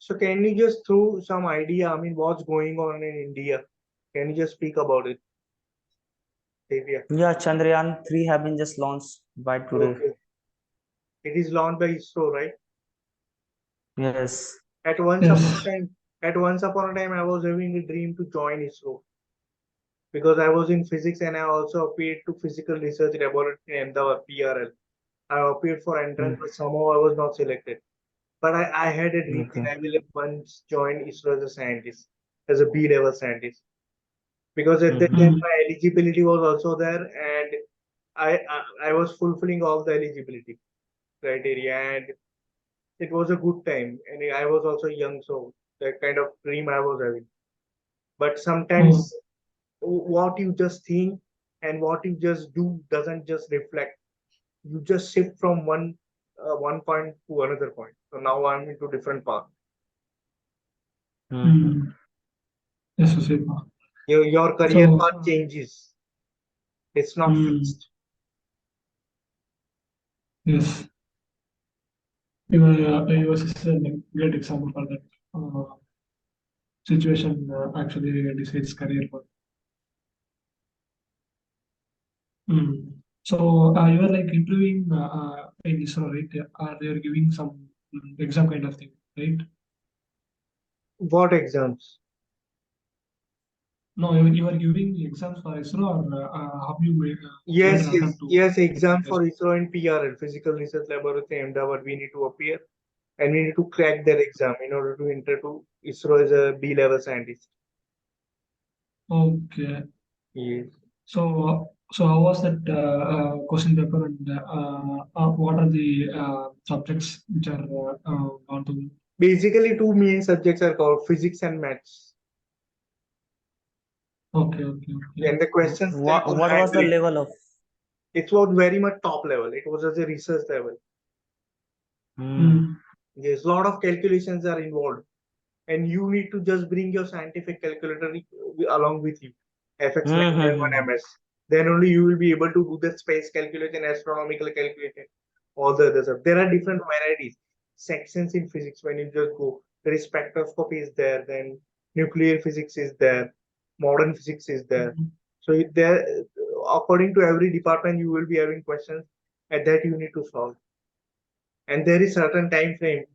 So can you just throw some idea? I mean, what's going on in India? Can you just speak about it, Divya? Yeah, Chandrayaan 3 have been just launched by today. Okay. It is launched by ISRO, right? Yes. At once upon a Yes. time, I was having a dream to join ISRO because I was in physics and I also appeared to physical research laboratory in Ahmedabad, PRL. I appeared for entrance, Mm, but somehow I was not selected. But I had a dream that okay. I will once join ISRO as a scientist, as a B-level scientist. Because at that time Mm-hmm. Mm. my eligibility was also there, and I was fulfilling all the eligibility criteria, and it was a good time. And I was also young, so that kind of dream I was having. But Oh. sometimes what you just think and what you just do doesn't just reflect. You just shift from one point to another point. So now I'm into different path. Mm-hmm. Mm. Yes, Huzaifa. Your career So, path changes. It's not mm, fixed. yes, your sister is a great example for that situation. Actually, decides career path. Mm. So, you are like improving in ISRO, right? They are giving some exam kind of thing, right? What exams? No, you are giving exams for ISRO, or have you made Yes, an yes, attempt to yes. Exam test? for ISRO and PRL, Physical Research Laboratory, Ahmedabad. We need to appear and we need to crack their exam in order to enter to ISRO as a B-level scientist. Okay. Yes. So how was that question paper, and what are the subjects which are gone to? Basically, two main subjects are called physics and maths. Okay, okay, okay. And the questions they were What was the handling, level of? it was very much top level. It was as a research level. Mm, Mm, Yes, a lot of calculations are involved, and you need to just bring your scientific calculator along with you, FX9 and one mm-hmm. MS. Then only you will be able to do the space calculation, astronomical calculation, all the other stuff. There are different varieties, sections in physics. When you just go, there is spectroscopy is there, then nuclear physics is there, modern physics is there. mm, So there, according to every department, you will be having questions, and that you need to solve. And there is certain time frame,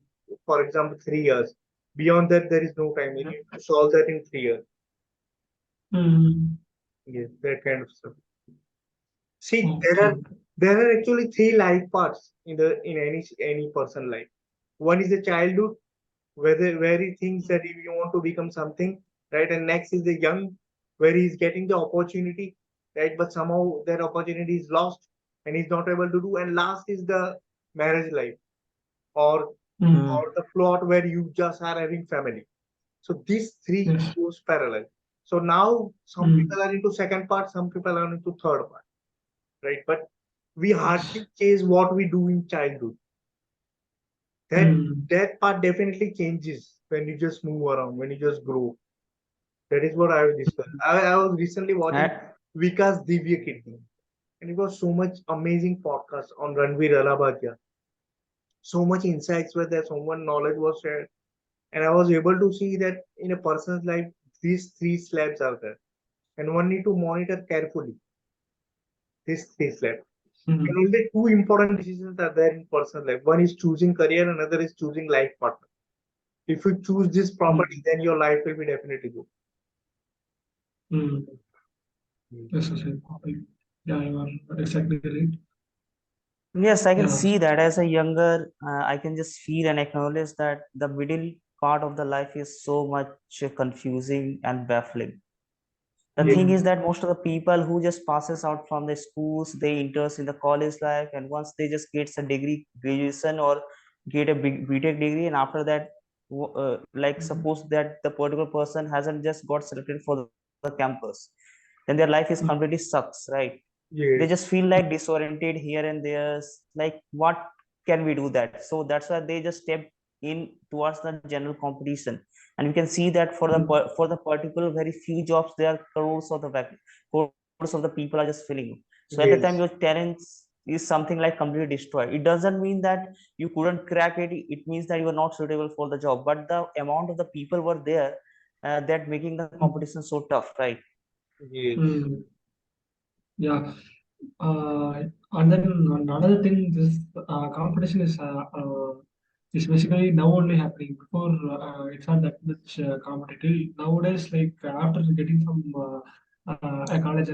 for example 3 years. Beyond that there is no time. You need to solve that in 3 years. mm. Yes, that kind of stuff. See, there Okay, are okay. there are actually three life parts in any person life. One is the childhood, where he thinks that if you want to become something, right? And next is the young, where he's getting the opportunity, right? But somehow that opportunity is lost and he's not able to do. And last is the marriage life, or Mm, Mm, or the plot where you just are having family. So these three yes. goes parallel. So now some Mm, people are into second part, some people are into third part, right? But we yes. hardly chase what we do in childhood. That Mm, that part definitely changes when you just move around, when you just grow. That is what I will discuss. I was recently watching at, Vikas Divya Kidney, and it was so much amazing podcast on Ranveer Alabhadia. So much insights were there, so much knowledge was shared, and I was able to see that in a person's life, these three slabs are there, and one need to monitor carefully these three slabs. mm, And only two important decisions are there in personal life. One is choosing career, another is choosing life partner. If you choose this properly, mm, then your life will be definitely good. mm. Mm. Yes, yes, yes. Okay. Yeah, you are exactly right. yes, I can Yeah. see that as a younger, I can just feel and acknowledge that the middle part of the life is so much confusing and baffling. The Yeah. thing Mm, is that most of the people who just passes out from the schools, they enters in the college life, and once they just gets a degree, graduation, or get a big BTech degree, and after that, like mm, suppose that the particular person hasn't just got selected for the campus, then their life is mm, completely sucks, right? They Yes. just feel like disoriented here and there, like what can we do that? So that's why they just step in towards the general competition. And we can see that for the mm, for the particular very few jobs, there are crores of the crores of the people are just filling. So at the time Yes. your talents is something like completely destroyed. It doesn't mean that you couldn't crack it. It means that you are not suitable for the job. But the amount of the people were there that making the competition so tough, right? Yes. Mm, yeah. Uh, and then another thing, this competition is basically now only happening. Before, it's not that much competitive. Nowadays, like after getting some a college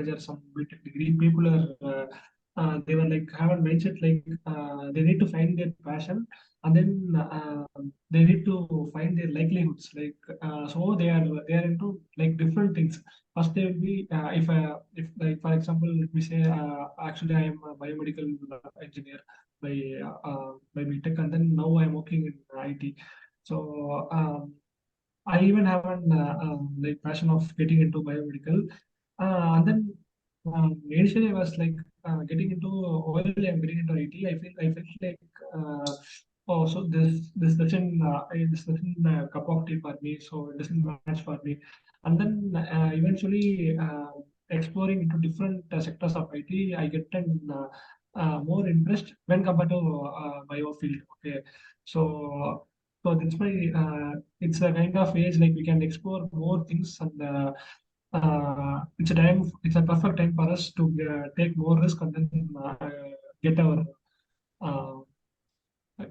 or some BTech degree, people are they were like have a mindset like they need to find their passion, and then they need to find their livelihoods. Like so they are into like different things. First, they will be if like for example, let me say actually I am a biomedical engineer by BTech, and then now I am working in IT. So I even have an like passion of getting into biomedical, and then initially I was like getting into oil. I'm getting into IT. I felt like oh, so this doesn't cup of tea for me. So it doesn't match for me. And then eventually exploring into different sectors of IT, I get an more interest when compared to bio field. Okay, so that's why it's a kind of age like we can explore more things, and it's a perfect time for us to take more risk and then get our uh,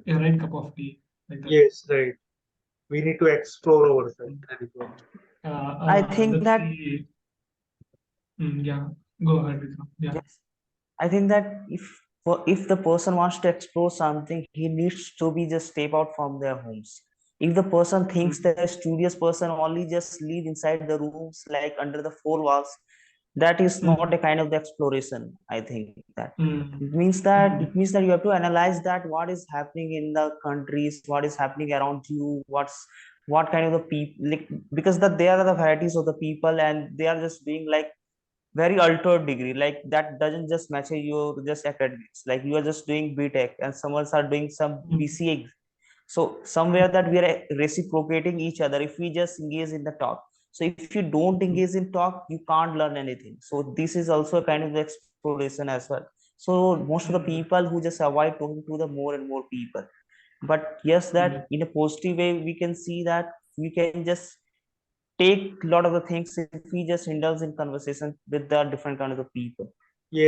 a right cup of tea like that. Yes, right. We need to explore ourselves. That is what. I think That's that the yeah. Go ahead, Vikram. Yeah. yes, I think that if the person wants to explore something, he needs to be just step out from their homes. If the person thinks Mm, that a studious person only just live inside the rooms like under the four walls, that is not a mm, kind of the exploration. I think that mm, it means that you have to analyze that what is happening in the countries, what is happening around you, what kind of the people like, because there are the varieties of the people and they are just being like very altered degree, like that doesn't just match your just academics, like you are just doing BTech and someone are doing some mm, BCA. So somewhere that we are reciprocating each other if we just engage in the talk. So if you don't mm, engage in talk, you can't learn anything. So this is also a kind of exploration as well. So most of the mm, people who just avoid talking to the more and more people. But yes, mm, that in a positive way we can see that we can just take a lot of the things if we just indulge in conversation with the different kind of the people.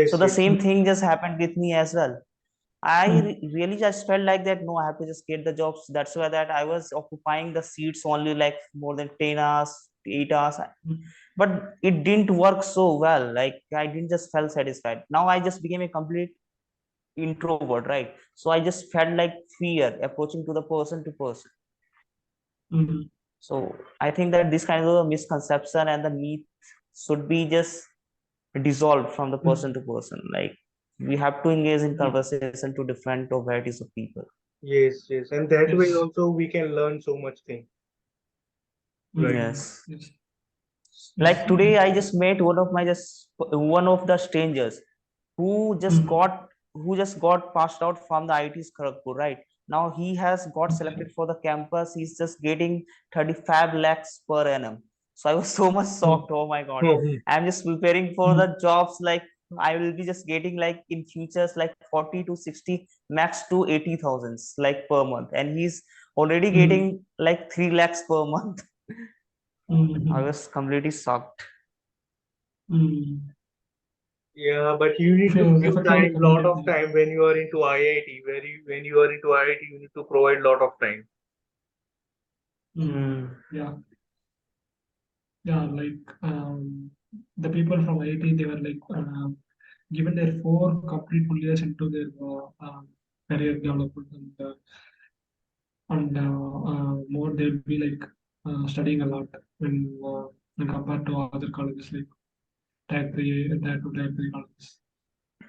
So Yes, the yes. same thing just happened with me as well. mm, Really just felt like that no, I have to just get the jobs. That's why that I was occupying the seats only like more than 10 hours, 8 hours. mm, But it didn't work so well. Like I didn't just felt satisfied. Now I just became a complete introvert, right? So I just felt like fear approaching to the person to person. mm, So I think that this kind of misconception and the myth should be just dissolved from the mm, person to person. Like we have to engage in mm. conversation to different varieties of people. Yes, yes. And that way Yes. also we can learn so much thing. Right. Mm, Yes. yes. Like Yes. today, I just met one of the strangers who just Mm, got who just got passed out from the IT's Kharagpur, right? Now he has got okay. selected for the campus. He's just getting 35 lakhs per annum. So I was so much Mm, shocked. Oh my God. Mhm. I'm just preparing for mm, the jobs like I will be just getting like in futures like 40 to 60 max to 80,000 like per month. And he's already mm, getting like 3 lakhs per month. I mm, was completely shocked. mm. Yeah, but you If need to you give effectively time, lot communicate, of time when you are into IIT. When you are into IIT, you need to provide lot of time. Hmm. yeah, yeah, like the people from IT, they were like given their 4 complete full years into their career development, and more they'll be like studying a lot when when compared to other colleges like tier 2, tier 3 colleges.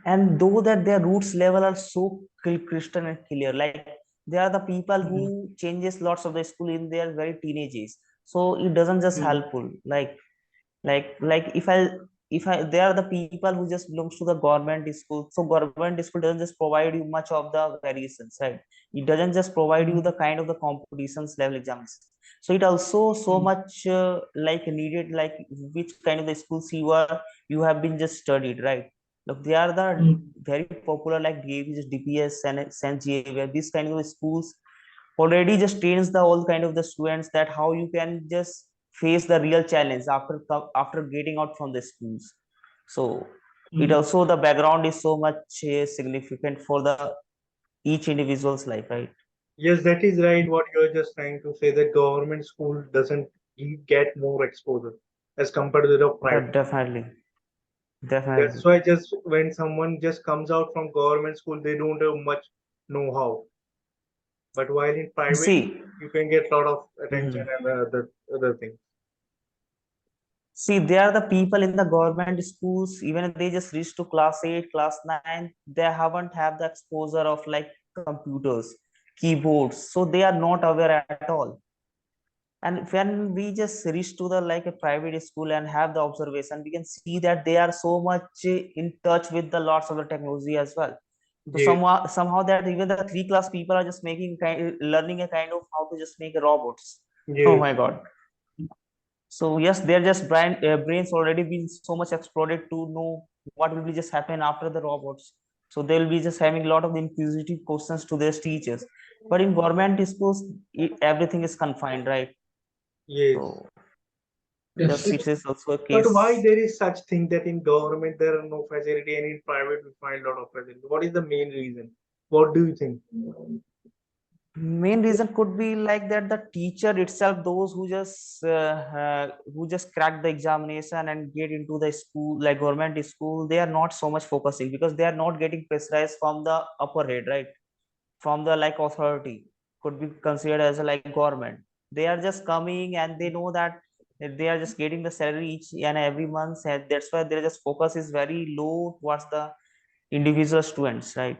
And though that their roots level are so crystal and clear, like they are the people who Mm, changes lots of the school in their very teenage age. So it doesn't just mm, helpful like if I they are the people who just belongs to the government school. So government school doesn't just provide you much of the variations, right? It doesn't just provide you the mm, kind of the competitions level exams. So it also so mm, much like needed, like which kind of the schools you have been just studied, right? Look, they are the Mm. very popular like DAV, DPS and SNGA, where these kind of schools already just trains the all kind of the students that how you can just face the real challenge after after getting out from the schools. So it Mm. also the background is so much significant for the each individual's life, right? Yes, that is right. What you're just trying to say that government school doesn't get more exposure as compared to the private. Definitely, That's definitely. why just when someone just comes out from government school, they don't have much know-how. But while in private, See, you can get a lot of attention mhm. and other things. See, they are the people in the government schools, even if they just reach to class 8, class 9, they haven't have the exposure of like computers, keyboards, so they are not aware at all. And when we just reach to the like a private school and have the observation, we can see that they are so much in touch with the lots of the technology as well. So Yes, somehow that even the 3 class people are just making learning a kind of how to just make robots. Oh yes, my god. So yes, they're just brains already been so much exploded to know what will be just happen after the robots. So they'll be just having a lot of inquisitive questions to their teachers. But in government schools, everything is confined, right? yes. So yes, Yes. it is also a But why case. there is such thing that in government there are no facility and in private we find a lot of facility? What is the main reason? What do you think? Main reason could be like that the teacher itself, those who just crack the examination and get into the school like government school, they are not so much focusing because they are not getting pressurized from the upper head, right? From the like authority, could be considered as a like government. They are just coming and they know that they are just getting the salary each and every month, and that's why their just focus is very low towards the individual students, right?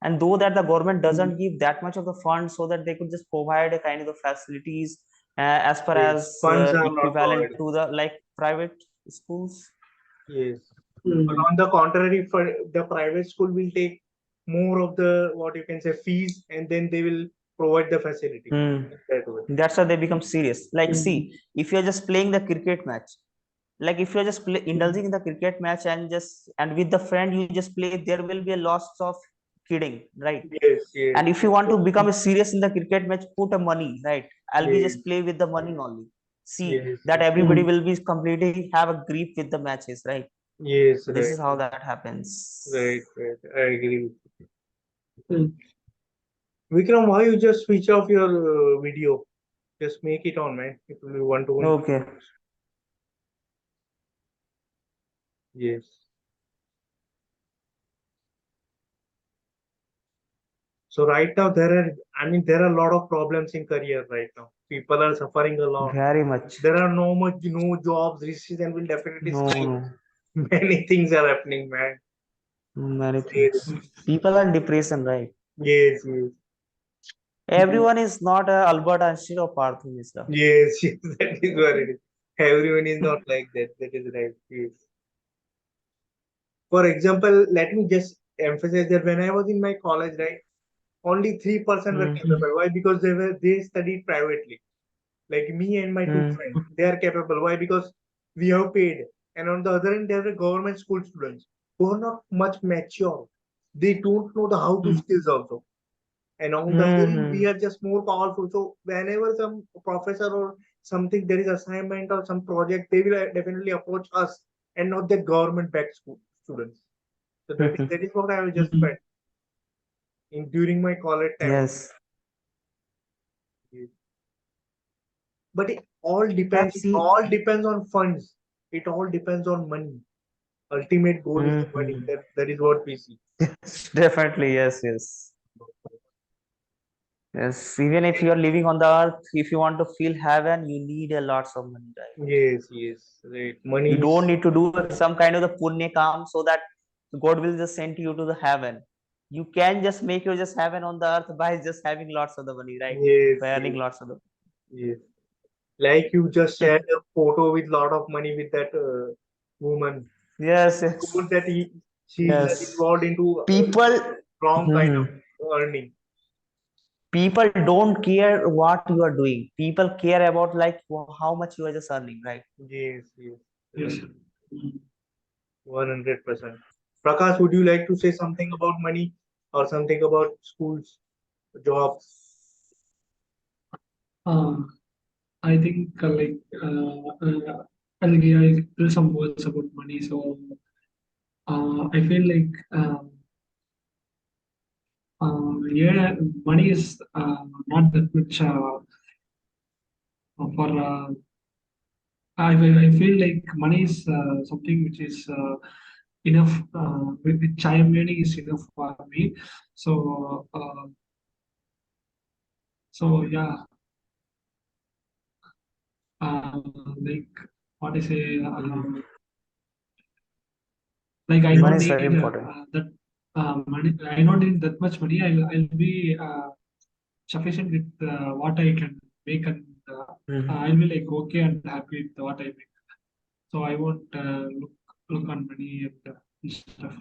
And though that the government Mm. doesn't give that much of the funds so that they could just provide a kind of the facilities as far Yes, as funds are not equivalent provided. to the like private schools. Yes. But Mm. on the contrary, for the private school will take more of the what you can say fees and then they will provide the facility Hmm. in that way. That's why they become serious. Like, Mm. see, if you're just playing the cricket match, like if you're just Mm. indulging in the cricket match and just and with the friend you just play, there will be a lots of kidding, right? Yes, yes, And if you want to become a serious in the cricket match, put a money, right? I'll be just yes, play with the money only. See yes, that everybody Mm. will be completely have a grip with the matches, right? yes, This right, is how that happens. right, right. I agree. Mm. Vikram, why you just switch off your video? Just make it on, man. It will be one-to-one. Okay. Yes. So right now there are a lot of problems in career right now. People are suffering a lot. Very much. There are no jobs. Recession will definitely No, strike. no. Many things are happening, man. Many things. Seriously. People are in depression, right? Yes, yes, Everyone is not Albert Einstein or Parthu Misra. yes, yes. That is what it is. Everyone is not like that. That is right. Yes. For example, let me just emphasize that when I was in my college, right, only 3% were Mm, capable. Why? Because they studied privately. Like me and my two mm, friends, they are capable. Why? Because we have paid. And on the other end, there are government school students who are not much mature. They don't know the how to Mm. skills also. And on the other end, we mm, are just more powerful. So whenever some professor or something, there is assignment or some project, they will definitely approach us and not the government backed school students. So mm. that is what I was just Mm. felt in during my college time. Yes. But Have it see. all depends on funds. It all depends on money. Ultimate goal is the money. Mm-hmm. That is what we see. Definitely, yes, yes. Yes, even if you are living on the earth, if you want to feel heaven, you need a lots of money, right? Yes, yes, right. You Money don't is need to do some kind of the punya kam so that God will just send you to the heaven. You can just make your just heaven on the earth by just having lots of the money, right? yes, By earning yes, lots of the. yes. Like you just shared a photo with lot of money with that woman. Yes, Told yes, that she is yes. involved into People, wrong kind Mhm. of earning. People don't care what you are doing. People care about like how much you are just earning, right? Yes, yes, Yes. right. Mm. 100%. Prakash, would you like to say something about money or something about schools, jobs? Uh, I think I think I do some words about money. So I feel like yeah, money is not that much for. I feel like money is something which is enough. Which I am earning is enough for me. So yeah, uh, like what I say. Mhm. Like I Money don't is very need important. that money. I don't need that much money. I'll be sufficient with what I can make, and Mhm. I'll be like okay and happy with what I make. So I won't look on money and stuff.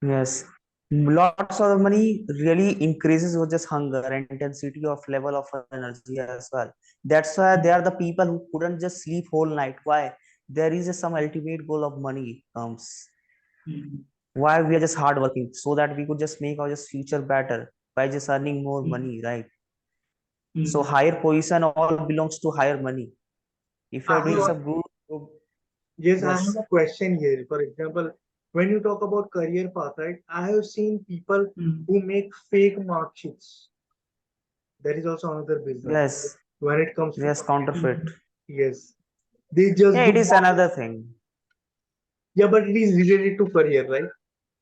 Yes. Lots of money really increases with just hunger and intensity of level of energy as well. That's why they are the people who couldn't just sleep whole night. Why? There is some ultimate goal of money comes. Mm, Why we are just hardworking so that we could just make our just future better by just earning more mm, money, right? So mm, higher position all belongs to higher money. If you I are doing have, some good, yes, I have yes, a question here. For example, when you talk about career path, right? I have seen people mm, who make fake mark sheets. That is also another business. yes, When it comes to yes, counterfeit. mm, yes, they just Yeah, do it is not. another thing. Yeah, but it is related to career, right?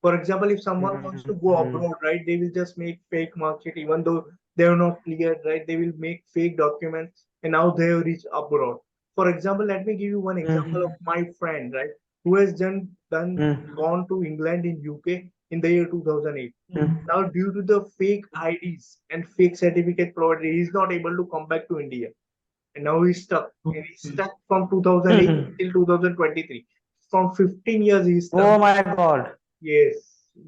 For example, if someone wants to go Mhm. abroad, right, they will just make fake market, even though they are not cleared, right? They will make fake documents, and now they have reached abroad. For example, let me give you one example of Mhm. my friend, right, who has done Mhm. gone to England in UK in the year 2008. Mhm. Now, due to the fake IDs and fake certificate provided, he is not able to come back to India, and now he's stuck. And he's okay. stuck from 2008 Mhm. till 2023. From 15 years, he's stuck. Oh my God. Yes,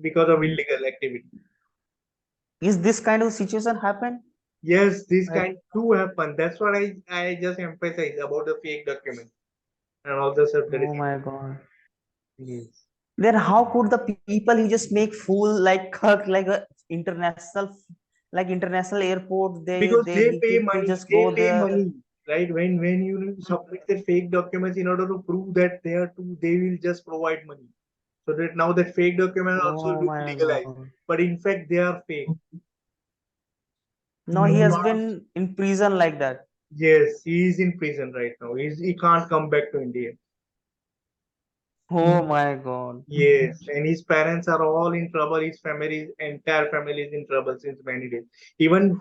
because of Mm, illegal activity. Is this kind of situation happen? Yes, this Like, kind do happen. That's what I just emphasize about the fake document and all the stuff that is. oh my God. Yes. Then how could the people who just make fool like like a international like international airport Because they they need pay to money, just they go pay there. money, right? When you submit the fake documents in order to prove that they are true, they will just provide money. So that now that fake documents also Oh look my legalized, God. but in fact they are fake. No, he No, has lot of been in prison like that. yes, he is in prison right now. He can't come back to India. Oh mm, my God. Yes, and his parents are all in trouble. His family, entire family is in trouble since many days. Even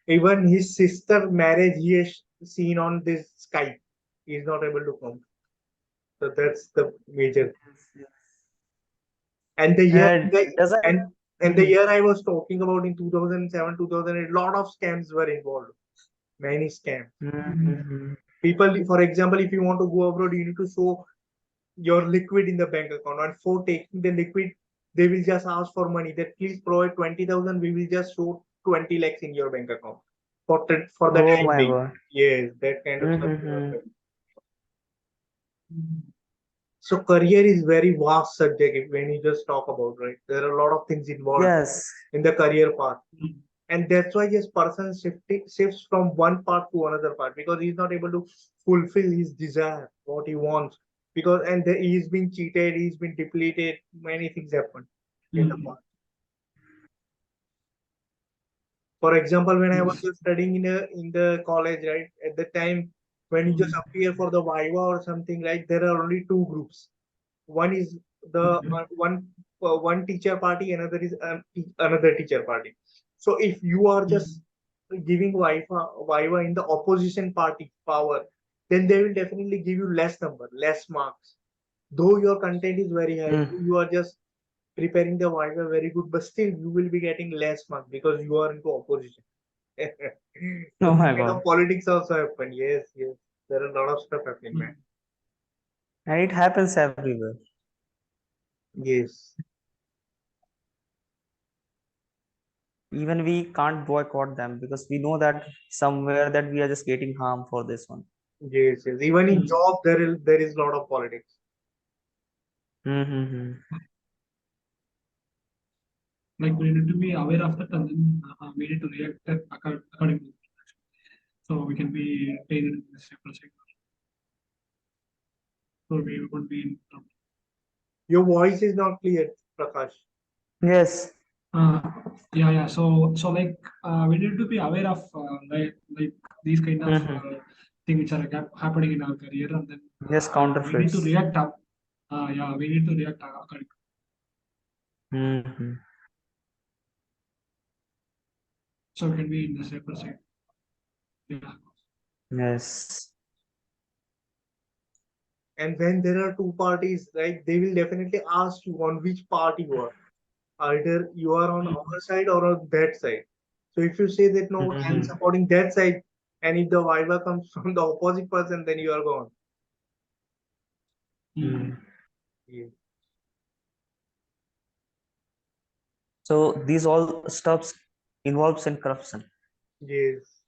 even his sister marriage he has seen on this Skype. He is not able to come. So that's the major. And the year Doesn't. and the year I was talking about in 2007, 2008, lot of scams were involved. Many scams. mm, Mhm. People, for example, if you want to go abroad, you need to show your liquid in the bank account. And for taking the liquid, they will just ask for money. That please provide 20,000. We will just show 20 lakhs in your bank account for the Oh time my being. God. Yes, that kind of stuff will Mhm. happen. mm, So career is very vast subject when you just talk about, right? There are a lot of things involved Yes. in the career path. mm, And that's why this person shifts from one part to another part because he's not able to fulfill his desire, what he wants. Because he's been cheated, he's been depleted, many things happen in the mm, past. For example, when I was yes. just studying in the college, right, at the time when you just Mm, appear for the Viva or something, like there are only two groups. One is the okay. one teacher party, another is another teacher party. So if you are just Mm, giving Viva in the opposition party power, then they will definitely give you less number, less marks. Though your content is very high, Mm. you are just preparing the Viva very good, but still you will be getting less marks because you are into opposition. So Oh this my kind God. of politics also happen. Yes, yes. There are a lot of stuff happening, man. mm, And it happens everywhere. Yes. Even we can't boycott them because we know that somewhere that we are just getting harm for this one. Yes, yes. Even in mm, job, there is lot of politics. Mm-hmm. Like we need to be aware of that, and then we need to react that accordingly. So we can be paid in this project. So we would be in trouble. Your voice is not clear, Prakash. Yes. Uh, yeah. So like we need to be aware of like these kind of Mm-hmm. things which are happening in our career, and then Yes, we need to counterfeits. react up. Yeah, we need to react accordingly. Mm-hmm. So we can be in the safer side. Yeah. Yes. And when there are two parties, right, they will definitely ask you on which party you are. Either you are on our side or on that side. So if you say that no, I'm Mm-hmm. supporting that side, and if the viva comes from the opposite person, then you are gone. Mm. Yeah. So these all stuffs involves in corruption. Yes.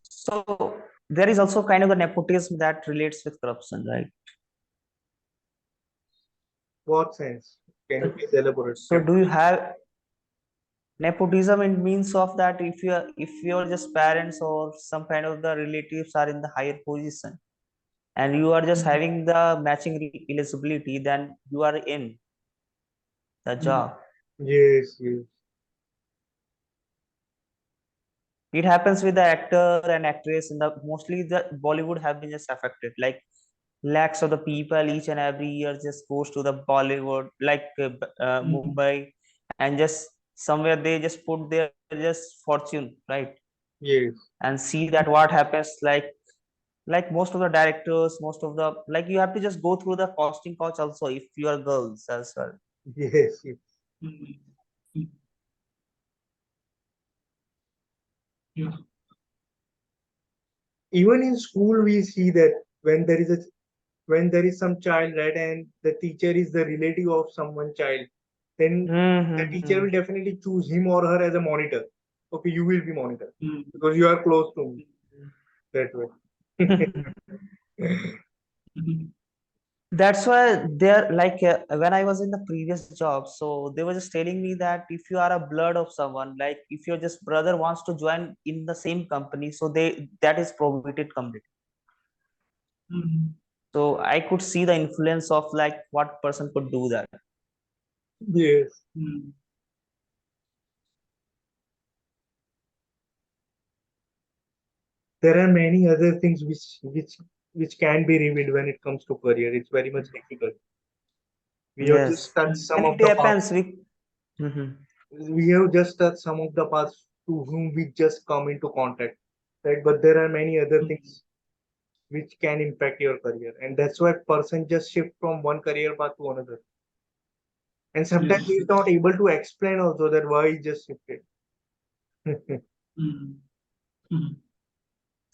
So there is also kind of a nepotism that relates with corruption, right? What sense? Can you please elaborate? So do you have nepotism in means of that if your just parents or some kind of the relatives are in the higher position and you are just Mm. having the matching eligibility, then you are in the Mm. job. Yes, yes, It happens with the actor and actress in the mostly the Bollywood have been just affected. Like lakhs of the people each and every year just goes to the Bollywood, like Mm. Mumbai, and just somewhere they just put their just fortune, right? yes, And see that what happens. Like most of the directors, most of the like you have to just go through the costing couch also if you are girls as well. yes, yes. Mm. Mm. Yeah. Even in school, we see that when there is a when there is some child, right, and the teacher is the relative of someone child, then the teacher Mm-hmm. will definitely choose him or her as a monitor. Okay, you will be monitor Mm. because you are close to me that way. Mm. That's why they're like when I was in the previous job, so they were just telling me that if you are a blood of someone, like if your just brother wants to join in the same company, so they that is prohibited completely. Mm. So I could see the influence of like what person could do that. Yes, Mm. there are many other things which can be revealed when it comes to career. It's very much difficult. We have just Yes, touched Mm. some and of it the paths. happens. Mhm. We have just touched some of the paths to whom we just come into contact, right? But there are many other Mm. things which can impact your career, and that's why person just shift from one career path to another. And Yeah. sometimes he's not able to explain also that why he just shifted. Mm. Mm.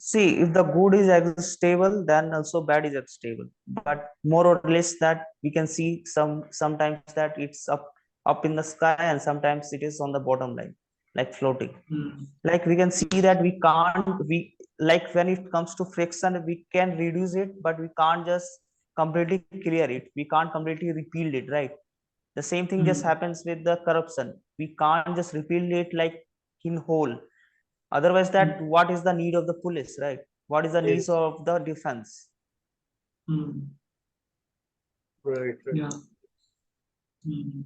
See, if the good is stable, then also bad is stable. But more or less that we can see sometimes that it's up in the sky and sometimes it is on the bottom line, like floating. Mm. Like we can see that we can't we like when it comes to friction, we can reduce it, but we can't just completely clear it. We can't completely repeal it, right? The same thing just Mm. happens with the corruption. We can't just repeal it like in whole. Otherwise, that Mm. what is the need of the police, right? What is the needs Yes, of the defense? Mm. right, right. Yeah. Mm.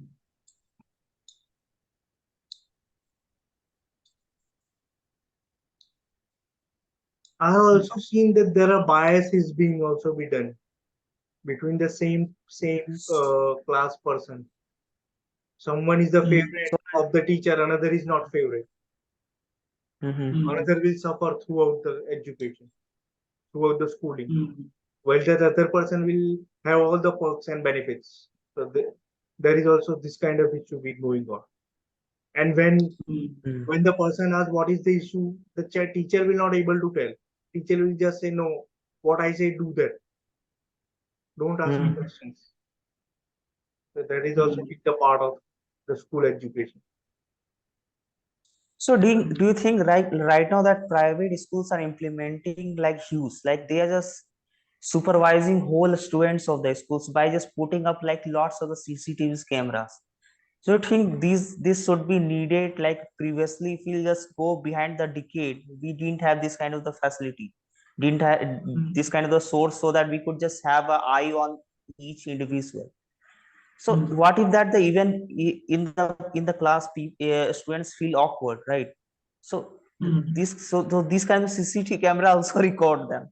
I have Mm. also seen that there are biases being also be done between the same class person. Someone is the Mm. favorite of the teacher, another is not favorite. Mm-hmm. Mm. Another will suffer throughout the education, throughout the schooling, Mm. while that other person will have all the perks and benefits. So there is also this kind of issue be going on. And Mm. when the person asks what is the issue, the teacher will not able to tell. Teacher will just say no. What I say, do that. Don't ask me Mm. questions. So that is also Mm. big the part of the school education. So Mm. do you think right now that private schools are implementing like huge, like they are just supervising whole students of the schools by just putting up like lots of the CCTV cameras. So I think this should be needed. Like previously, if you just go behind the decade, we didn't have this kind of the facility, didn't have this kind of the source, so that we could just have an eye on each individual. So what if that the even in the class, students feel awkward, right? So these kind of CCTV camera also record them.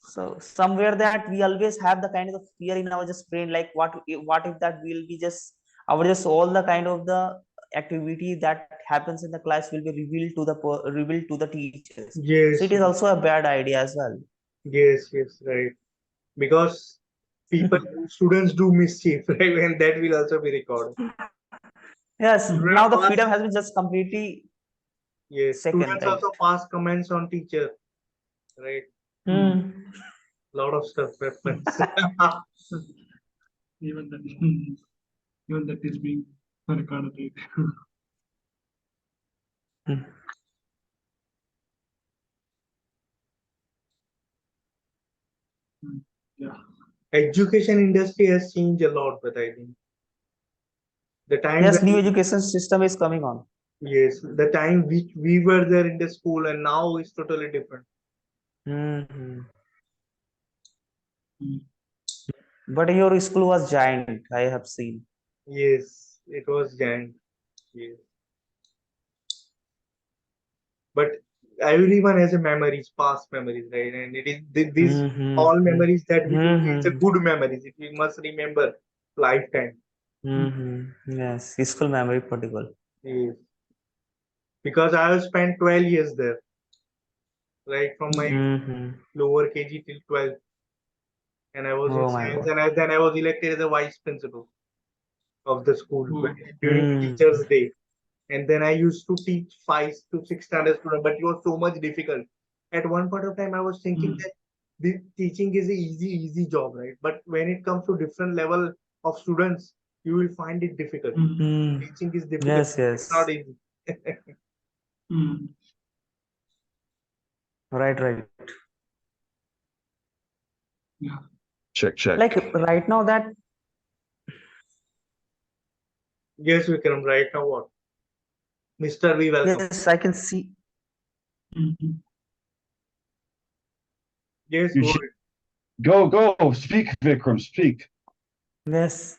So somewhere that we always have the kind of fear in our just brain, like what if that will be just our just all the kind of the activity that happens in the class will be revealed to the revealed to the teachers. So it Yes, is also a bad idea as well. yes, right. Because students do mischief, right? And that will also be recorded. Yes, Students now the pass, freedom has been just completely yes, second, students right? also pass comments on teacher, right? Hmm. Lot of stuff happens. Even that, even that is being recorded. Hmm. Yeah. Education industry has changed a lot, but I think the time Yes, new when education system is coming on. yes, the time which we were there in the school and now is totally different. Hmm. Mm. But your school was giant, I have seen. Yes, it was giant. Yes. But everyone has a memories, past memories, right? And it is these all Hmm. memories that we do, it's a Hmm. good memories. If we must remember lifetime. Yes, school memory particle. Yes. Because I have spent 12 years there, right? From my Hmm. lower KG till 12th. And I was in Oh my science, God. and then I was elected as a vice principal of the school Oh. during the Hmm. Teachers' Day. And then I used to teach 5 to 6 standard students, but it was so much difficult. At one point of time, I was thinking that the teaching is a easy job, right? But when it comes to different level of students, you will find it difficult. Hmm. Teaching is difficult. Yes, It's not yes. easy. Right, right. Yeah. Check. Like right now that Yes, Vikram, right now what? Mr. V, welcome. yes, I can see. Yes, You go should ahead. go. Speak, Vikram. Speak. Yes.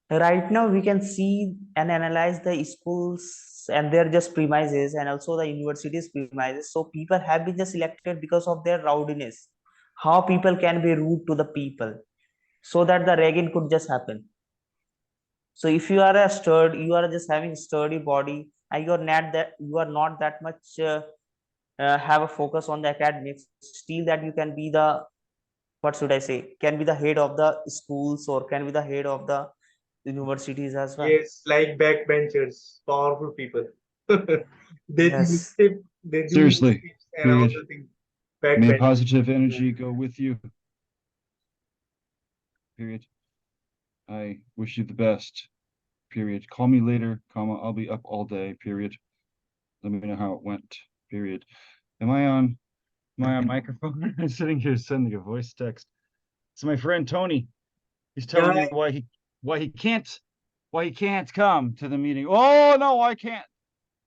Right now we can see and analyze the schools and their just premises and also the universities premises. So people have been just elected because of their rowdiness. How people can be rude to the people, so that the ragging could just happen. So if you are a you are just having sturdy body and you are not that much have a focus on the academics, still that you can be the, what should I say, can be the head of the schools or can be the head of the universities as well. Yes, like backbenchers, powerful people. They do Yes. mischief, they do Seriously. mischiefs and all Period. the things. May Backbenchers. positive Yeah. energy go with you. Period. I wish you the best. Period. Call me later, comma. I'll be up all day. Period. Let me know how it went. Period. Am I on microphone? I'm sitting here sending a voice text. It's my friend Tony. He's telling Yeah, me why he can't come to the meeting. Oh no, I can't.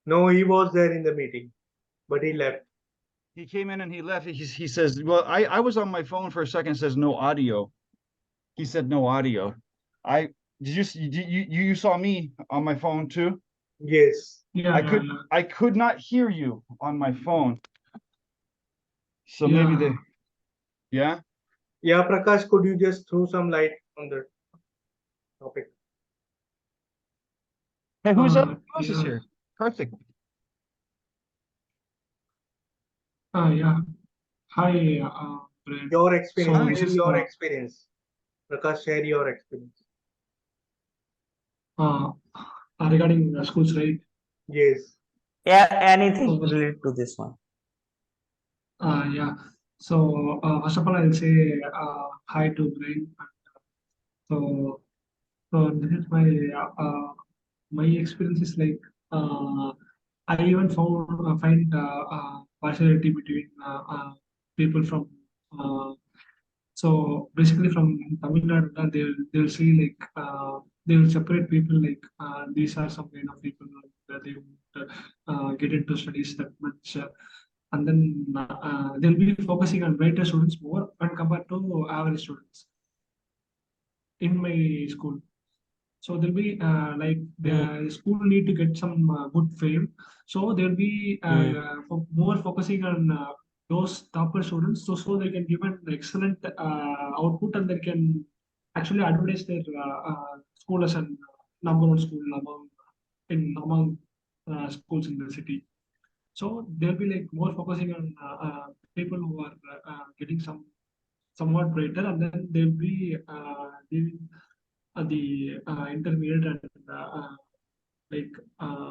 no, he was there in the meeting, but he left. He came in and he left. He says, well, I was on my phone for a second. It says no audio. He said no audio. I you saw me on my phone too? Yes. Yeah. I Yeah. could I could not hear you on my phone. So maybe Yeah. they, yeah. Yeah, Prakash, could you just throw some light on the topic? Hey, who else is Yeah. here? Karthik. Yeah. Hi, Brian. Your experience, So this share is your experience. Prakash, share your experience. uh, regarding schools, right? Yes. Yeah, anything So, related to this one. yeah. So first of all, I'll say hi to Brian. So, so this is my experience is like I even find partiality between people from uh, So basically, from Tamil Nadu, they'll see like they'll separate people like these are some kind of people that they won't get into studies that much, and then they'll be focusing on brighter students more when compared to average students in my school. So there'll be like the school need to get some good fame. So they'll be more focusing on those topper students, so they can give an excellent output and they can actually advertise their school as a number one school among schools in the city. So they'll be like more focusing on people who are getting somewhat brighter, and then they'll be giving the intermediate and like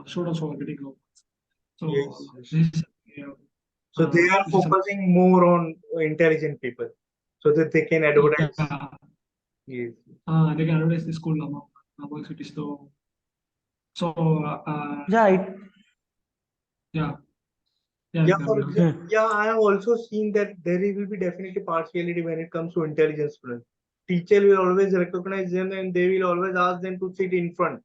students who are getting low. So Yes, yes. this is So they are this is focusing more on intelligent people so that they can advertise. yeah, Yes. they can advertise the school among cities. So Yeah, yeah, Yeah, carry on. yeah, I have also seen that there will be definitely partiality when it comes to intelligent students. Teacher will always recognize them and they will always ask them to sit in front.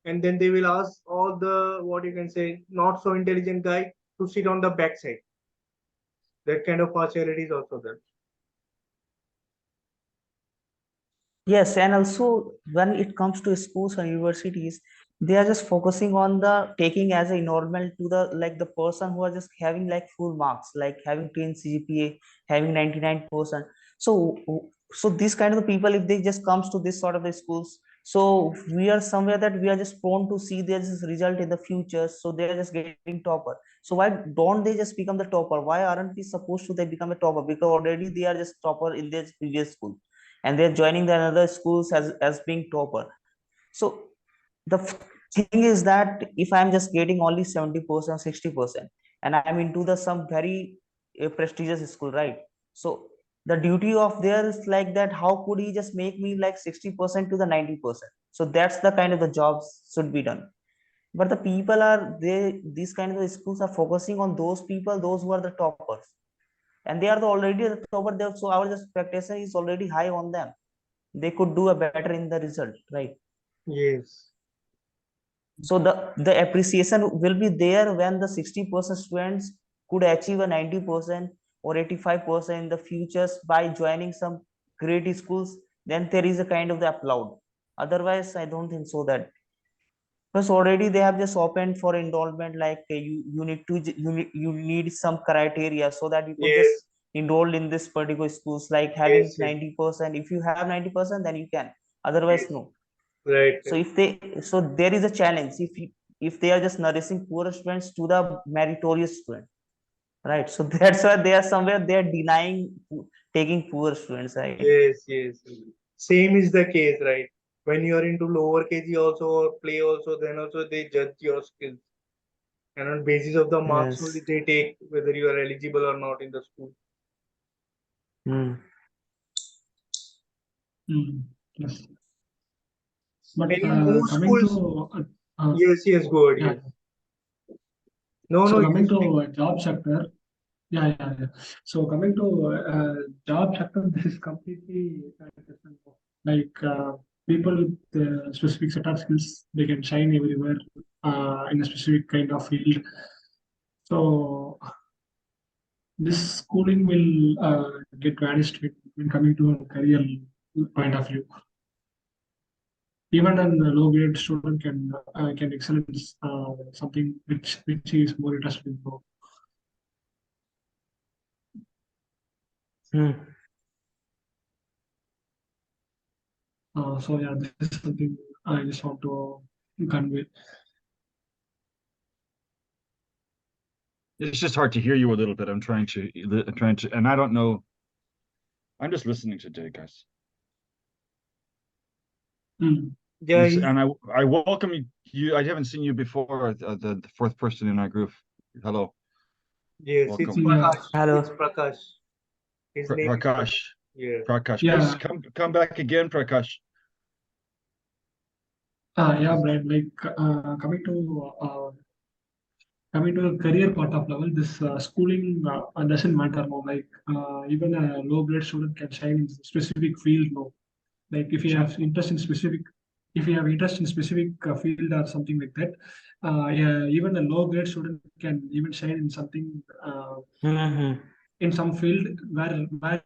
And then they will ask all the, what you can say, not so intelligent guy to sit on the backside. That kind of partiality is also there. yes, and also when it comes to schools and universities, they are just focusing on the taking as a normal to the like the person who are just having like full marks, like having 10 CGPA, having 99%. So so these kind of the people, if they just comes to this sort of the schools, so we are somewhere that we are just prone to see their this result in the future. So they are just getting topper. So why don't they just become the topper? Why aren't we supposed to they become a topper? Because already they are just topper in their previous school and they're joining the another schools as being topper. So the thing is that if I'm just getting only 70%, 60%, and I'm into the some very prestigious school, right? So the duty of there is like that, how could he just make me like 60% to the 90%? So that's the kind of the jobs should be done. But the people are they these kind of the schools are focusing on those people, those who are the toppers, and they are the already the topper there, so our expectation is already high on them. They could do a better in the result, right? Yes. So the appreciation will be there when the 60% students could achieve a 90% or 85% in the futures by joining some great schools. Then there is a kind of the applaud. Otherwise I don't think so, that because already they have just opened for enrollment, like you need to you need some criteria so that you could just Yes. enroll in this particular schools, like having Yes. Yes. 90%. If you have 90%, then you can, otherwise Yes. no. Right. So if they, so there is a challenge if if they are just nourishing poor students to the meritorious student, right? So that's why they are somewhere they are denying taking poor students, right? Yes. Yes. Same is the case, right? When you are into lower KG also or play also, then also they judge your skills. And on basis of the marks only Yes. they take whether you are eligible or not in the school. Hmm. Yes. But And in most coming schools, to yes, yes, go ahead, yeah, yes. No, so no, coming you to speak. job sector, yeah. So coming to job sector, this is completely different. Like people with specific set of skills, they can shine everywhere in a specific kind of field. So this schooling will get vanished when coming to a career point of view. Even a low grade student can excel in something which he is more interested in. Hmm. So yeah, this is something I just want to convey. It's just hard to hear you a little bit. I'm trying to, and I don't know. I'm just listening today, guys. Mm. Yeah, And I welcome you. I haven't seen you before. The fourth person in our group. Hello, yes, it's welcome, Yeah, Prakash. It's Hello. Prakash. His name is Prakash. Prakash. Yeah. Prakash, please yeah, come back again, Prakash. yeah, Brian. Like coming to coming to the career part of level, this schooling doesn't matter now. Like even a low grade student can shine in specific field now. Like if you have interest in specific, field or something like that, yeah, even a low grade student can even shine in something Mm-hmm. in some field where